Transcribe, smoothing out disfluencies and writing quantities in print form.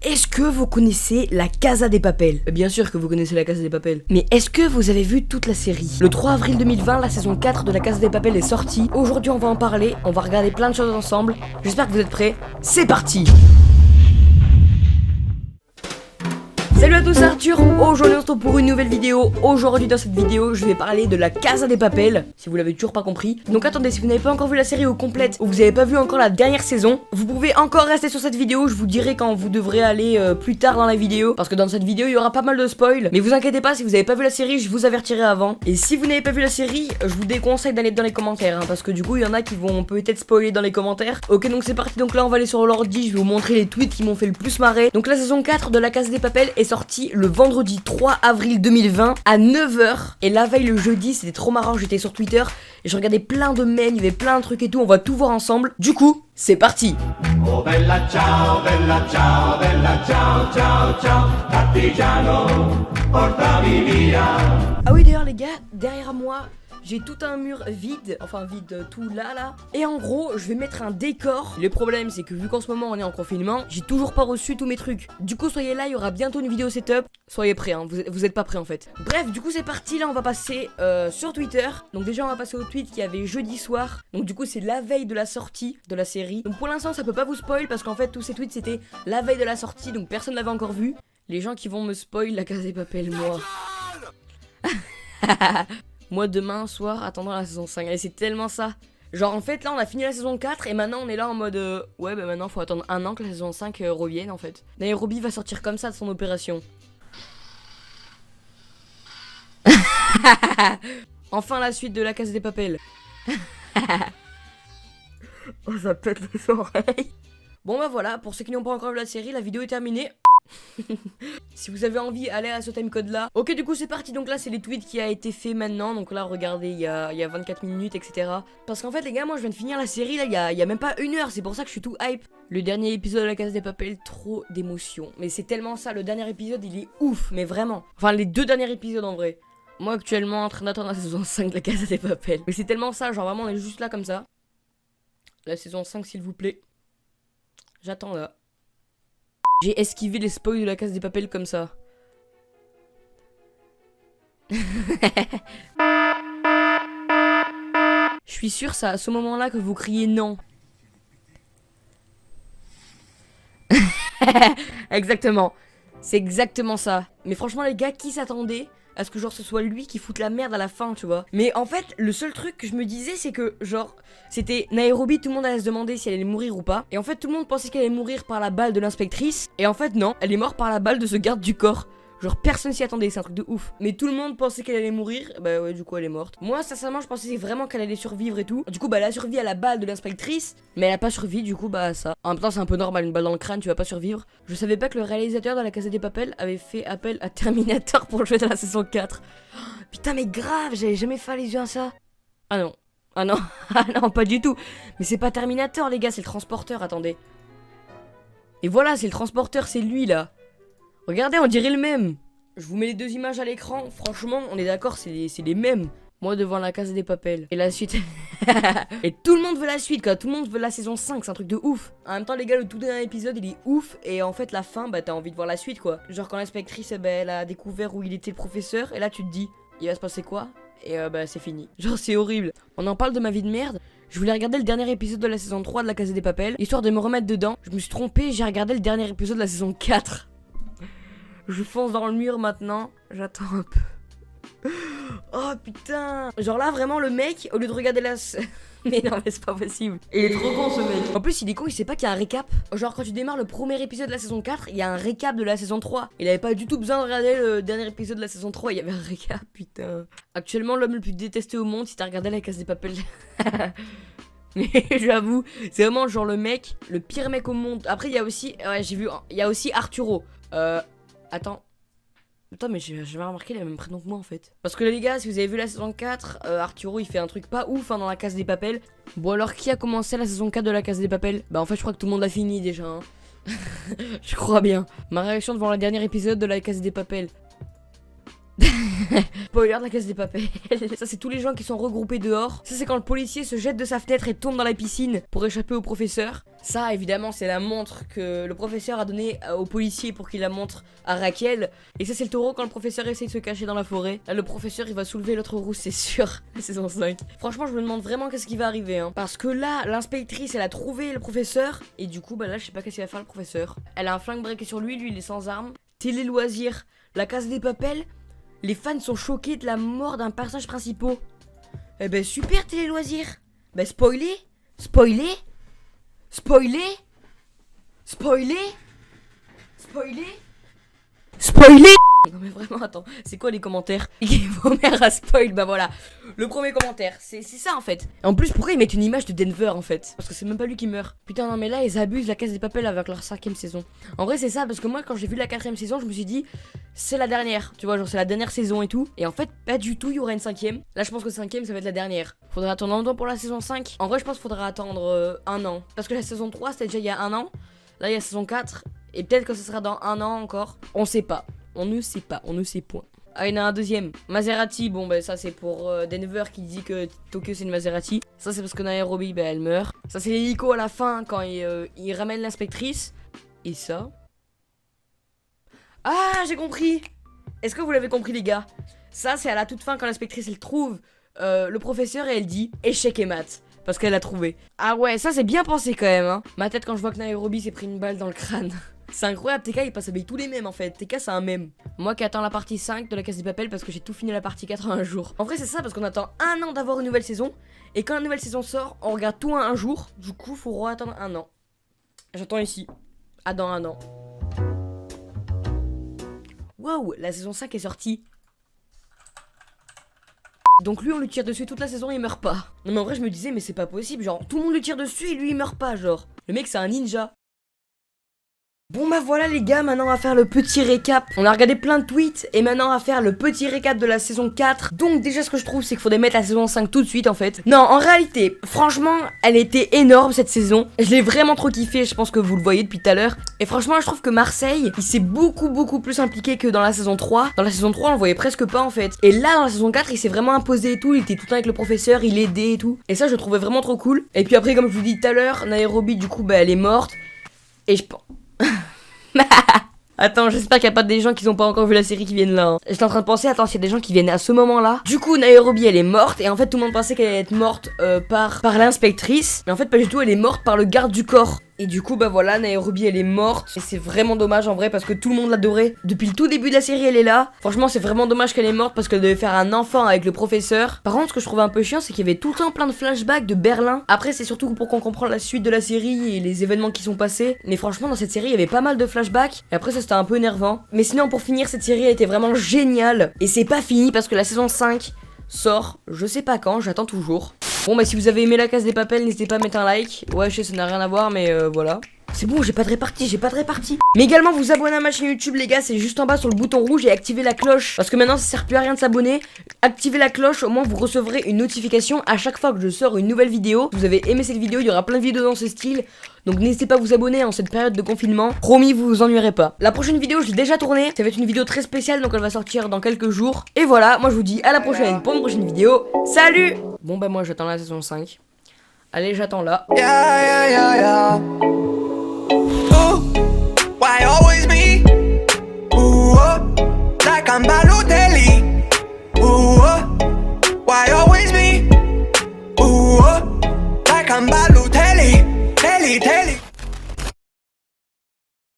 Est-ce que vous connaissez la Casa de Papel? Bien sûr que vous connaissez la Casa de Papel. Mais est-ce que vous avez vu toute la série? Le 3 avril 2020, la saison 4 de la Casa de Papel est sortie. Aujourd'hui, on va en parler, on va regarder plein de choses ensemble. J'espère que vous êtes prêts. C'est parti! Salut à tous, c'est Arthur. Aujourd'hui on se retrouve pour une nouvelle vidéo. Aujourd'hui dans cette vidéo je vais parler de la Casa de Papel, si vous l'avez toujours pas compris. Donc attendez, si vous n'avez pas encore vu la série au complète ou vous n'avez pas vu encore la dernière saison, vous pouvez encore rester sur cette vidéo. Je vous dirai quand vous devrez aller plus tard dans la vidéo, parce que dans cette vidéo il y aura pas mal de spoil. Mais vous inquiétez pas, si vous n'avez pas vu la série, je vous avertirai avant. Et si vous n'avez pas vu la série, je vous déconseille d'aller dans les commentaires parce que du coup il y en a qui vont peut-être spoiler dans les commentaires. Ok, donc c'est parti. Donc là on va aller sur l'ordi, je vais vous montrer les tweets qui m'ont fait le plus marrer. Donc la saison 4 de la Casa de Papel est sorti le vendredi 3 avril 2020 à 9h. Et la veille le jeudi, c'était trop marrant, j'étais sur Twitter et je regardais plein de mèmes, il y avait plein de trucs et tout, on va tout voir ensemble. Du coup, c'est parti. Oh bella ciao, ciao, ciao, partigiano, portami via. Ah oui d'ailleurs les gars, derrière moi j'ai tout un mur vide, enfin vide tout là. Et en gros, je vais mettre un décor. Le problème, c'est que vu qu'en ce moment on est en confinement, j'ai toujours pas reçu tous mes trucs. Du coup, soyez là, il y aura bientôt une vidéo setup. Soyez prêts, hein, vous êtes pas prêts en fait. Bref, du coup, c'est parti. Là, on va passer sur Twitter. Donc déjà, on va passer au tweet qu'il y avait jeudi soir. Donc du coup, c'est la veille de la sortie de la série. Donc pour l'instant, ça peut pas vous spoil parce qu'en fait, tous ces tweets c'était la veille de la sortie. Donc personne l'avait encore vu. Les gens qui vont me spoil la Casa de Papel, moi. Moi demain soir attendant la saison 5. Et c'est tellement ça. Genre en fait là on a fini la saison 4 et maintenant on est là en mode ouais bah maintenant faut attendre un an que la saison 5 revienne en fait. Nairobi va sortir comme ça de son opération. Enfin la suite de la Casa de Papel. Oh ça pète les oreilles. Bon bah voilà, pour ceux qui n'ont pas encore vu la série, la vidéo est terminée. Si vous avez envie, allez à ce timecode là. Ok, du coup c'est parti. Donc là c'est les tweets qui a été fait maintenant. Donc là regardez, il y a 24 minutes etc. Parce qu'en fait les gars, moi je viens de finir la série là, il y a même pas une heure. C'est pour ça que je suis tout hype. Le dernier épisode de la Casa de Papel, trop d'émotions. Mais c'est tellement ça, le dernier épisode il est ouf. Mais vraiment, enfin les deux derniers épisodes en vrai. Moi actuellement en train d'attendre la saison 5 de la Casa de Papel. Mais c'est tellement ça, genre vraiment on est juste là comme ça. La saison 5 s'il vous plaît. J'attends là. J'ai esquivé les spoils de la Casa de Papel comme ça. Je suis sûr c'est à ce moment-là que vous criez non. Exactement. C'est exactement ça. Mais franchement les gars, qui s'attendait à ce que genre ce soit lui qui foute la merde à la fin, tu vois? Mais en fait, le seul truc que je me disais, c'est que genre c'était Nairobi, tout le monde allait se demander si elle allait mourir ou pas. Et en fait, tout le monde pensait qu'elle allait mourir par la balle de l'inspectrice. Et en fait, non, elle est morte par la balle de ce garde du corps. Genre personne s'y attendait, c'est un truc de ouf. Mais tout le monde pensait qu'elle allait mourir. Bah ouais, du coup elle est morte. Moi sincèrement je pensais vraiment qu'elle allait survivre et tout. Du coup bah elle a survécu à la balle de l'inspectrice, mais elle a pas survécu du coup bah à ça. En même temps c'est un peu normal, une balle dans le crâne, tu vas pas survivre. Je savais pas que le réalisateur de la Casa de Papel avait fait appel à Terminator pour le jouer dans la saison 4. Oh, putain mais grave, j'avais jamais fait les yeux à ça. Ah non. Ah non. Ah non, pas du tout. Mais c'est pas Terminator les gars, c'est le transporteur, attendez. Et voilà, c'est le transporteur, c'est lui là. Regardez, on dirait le même. Je vous mets les deux images à l'écran. Franchement, on est d'accord, c'est les mêmes. Moi devant la Casa de Papel. Et la suite. Et tout le monde veut la suite, quoi. Tout le monde veut la saison 5, c'est un truc de ouf. En même temps, les gars, le tout dernier épisode, il est ouf. Et en fait, la fin, bah t'as envie de voir la suite, quoi. Genre quand l'inspectrice, bah, elle a découvert où il était le professeur. Et là, tu te dis, il va se passer quoi? Et bah c'est fini. Genre c'est horrible. On en parle de ma vie de merde. Je voulais regarder le dernier épisode de la saison 3 de la Casa de Papel, histoire de me remettre dedans. Je me suis trompé, j'ai regardé le dernier épisode de la saison 4. Je fonce dans le mur maintenant. J'attends un peu. Oh putain. Genre là vraiment le mec, au lieu de regarder la... Mais non mais c'est pas possible. Il est trop con ce mec. En plus il est con, il sait pas qu'il y a un récap. Genre quand tu démarres le premier épisode de la saison 4, il y a un récap de la saison 3. Il avait pas du tout besoin de regarder le dernier épisode de la saison 3, il y avait un récap, putain. Actuellement l'homme le plus détesté au monde si t'as regardé la Casa de Papel. Mais j'avoue, c'est vraiment genre le mec, le pire mec au monde. Après il y a aussi, ouais j'ai vu, il y a aussi Arturo. Attends, mais j'ai jamais remarqué, il a le même prénom que moi en fait. Parce que les gars, si vous avez vu la saison 4, Arturo il fait un truc pas ouf hein, dans la Casa de Papel. Bon alors qui a commencé la saison 4 de la Casa de Papel? Bah en fait je crois que tout le monde l'a fini déjà hein. Je crois bien. Ma réaction devant le dernier épisode de la Casa de Papel. Spoiler de la Casa des Papel. Ça c'est tous les gens qui sont regroupés dehors. Ça c'est quand le policier se jette de sa fenêtre et tombe dans la piscine pour échapper au professeur. Ça évidemment c'est la montre que le professeur a donnée au policier pour qu'il la montre à Raquel. Et ça c'est le taureau quand le professeur essaye de se cacher dans la forêt. Là le professeur il va soulever l'autre roue c'est sûr. Saison 5. Franchement je me demande vraiment qu'est-ce qui va arriver hein. Parce que là l'inspectrice elle a trouvé le professeur. Et du coup bah là je sais pas qu'est-ce qu'il va faire le professeur. Elle a un flingue braqué sur lui, lui il est sans arme. Télé loisirs, la Casa des Papel. Les fans sont choqués de la mort d'un personnage principal. Eh ben super Télé loisirs. Ben spoiler. Spoiler. Spoiler. Spoiler. Spoiler. Spoiler. Non mais vraiment attends, c'est quoi les commentaires? Vos mères à spoil, bah voilà. Le premier commentaire, c'est ça en fait. En plus pourquoi ils mettent une image de Denver en fait? Parce que c'est même pas lui qui meurt. Putain non mais là ils abusent la Casa des Papel avec leur 5ème saison. En vrai c'est ça parce que moi quand j'ai vu la 4ème saison je me suis dit c'est la dernière. Tu vois genre c'est la dernière saison et tout. Et en fait pas du tout il y aura une 5ème. Là je pense que 5ème ça va être la dernière. Faudra attendre un an pour la saison 5. En vrai je pense qu'il faudra attendre un an. Parce que la saison 3 c'était déjà il y a un an. Là il y a la saison 4. Et peut-être que ce sera dans un an encore. On sait pas. On ne sait pas, on ne sait point. Ah, il y en a un deuxième. Maserati, bon, bah, ça c'est pour Denver qui dit que Tokyo c'est une Maserati. Ça c'est parce que Nairobi, bah, elle meurt. Ça c'est l'hélico à la fin quand il ramène l'inspectrice. Et ça. Ah, j'ai compris. Est-ce que vous l'avez compris, les gars? Ça c'est à la toute fin quand l'inspectrice elle trouve le professeur et elle dit échec et maths. Parce qu'elle a trouvé. Ah ouais, ça c'est bien pensé quand même, hein. Ma tête quand je vois que Nairobi s'est pris une balle dans le crâne. C'est incroyable, TK il passe avec tous les mèmes en fait. TK c'est un mème. Moi qui attends la partie 5 de la Casa des Papel parce que j'ai tout fini la partie 4 en un jour. En vrai c'est ça parce qu'on attend un an d'avoir une nouvelle saison. Et quand la nouvelle saison sort, on regarde tout en un jour. Du coup faut attendre un an. J'attends ici. Ah dans un an. Waouh, la saison 5 est sortie. Donc lui on lui tire dessus toute la saison et il meurt pas. Non mais en vrai je me disais mais c'est pas possible. Genre tout le monde lui tire dessus et lui il meurt pas genre. Le mec c'est un ninja. Bon bah voilà les gars, maintenant on va faire le petit récap. On a regardé plein de tweets et maintenant on va faire le petit récap de la saison 4. Donc déjà ce que je trouve c'est qu'il faudrait mettre la saison 5 tout de suite en fait. Non en réalité, franchement elle était énorme cette saison. Je l'ai vraiment trop kiffé, je pense que vous le voyez depuis tout à l'heure. Et franchement je trouve que Marseille, il s'est beaucoup plus impliqué que dans la saison 3. Dans la saison 3 on le voyait presque pas en fait. Et là dans la saison 4 il s'est vraiment imposé et tout, il était tout le temps avec le professeur, il aidait et tout. Et ça je le trouvais vraiment trop cool. Et puis après comme je vous dis tout à l'heure, Nairobi du coup bah elle est morte. Et je pense... Attends, j'espère qu'il n'y a pas des gens qui n'ont pas encore vu la série qui viennent là. Hein. J'étais en train de penser, attends, s'il y a des gens qui viennent à ce moment-là. Du coup, Nairobi, elle est morte. Et en fait, tout le monde pensait qu'elle allait être morte par l'inspectrice. Mais en fait, pas du tout, elle est morte par le garde du corps. Et du coup, bah voilà, Nairobi, elle est morte. Et c'est vraiment dommage en vrai parce que tout le monde l'adorait. Depuis le tout début de la série, elle est là. Franchement, c'est vraiment dommage qu'elle est morte parce qu'elle devait faire un enfant avec le professeur. Par contre, ce que je trouvais un peu chiant, c'est qu'il y avait tout le temps plein de flashbacks de Berlin. Après, c'est surtout pour qu'on comprenne la suite de la série et les événements qui sont passés. Mais franchement, dans cette série, il y avait pas mal de flashbacks. Et après, ça c'était un peu énervant. Mais sinon, pour finir, cette série, elle était vraiment géniale. Et c'est pas fini parce que la saison 5 sort, je sais pas quand, j'attends toujours. Bon bah si vous avez aimé la Casa des Papel, n'hésitez pas à mettre un like. Ouais je sais ça n'a rien à voir mais voilà. C'est bon, j'ai pas de répartie. Mais également vous abonner à ma chaîne YouTube les gars, c'est juste en bas sur le bouton rouge et activer la cloche. Parce que maintenant ça sert plus à rien de s'abonner. Activez la cloche, au moins vous recevrez une notification à chaque fois que je sors une nouvelle vidéo. Si vous avez aimé cette vidéo, il y aura plein de vidéos dans ce style. Donc n'hésitez pas à vous abonner en cette période de confinement. Promis, vous vous ennuierez pas. La prochaine vidéo, je l'ai déjà tournée. Ça va être une vidéo très spéciale, donc elle va sortir dans quelques jours. Et voilà, moi je vous dis à la prochaine pour une prochaine vidéo. Salut! Bon bah moi j'attends la saison 5. Allez, j'attends là. Yeah, yeah, yeah, yeah.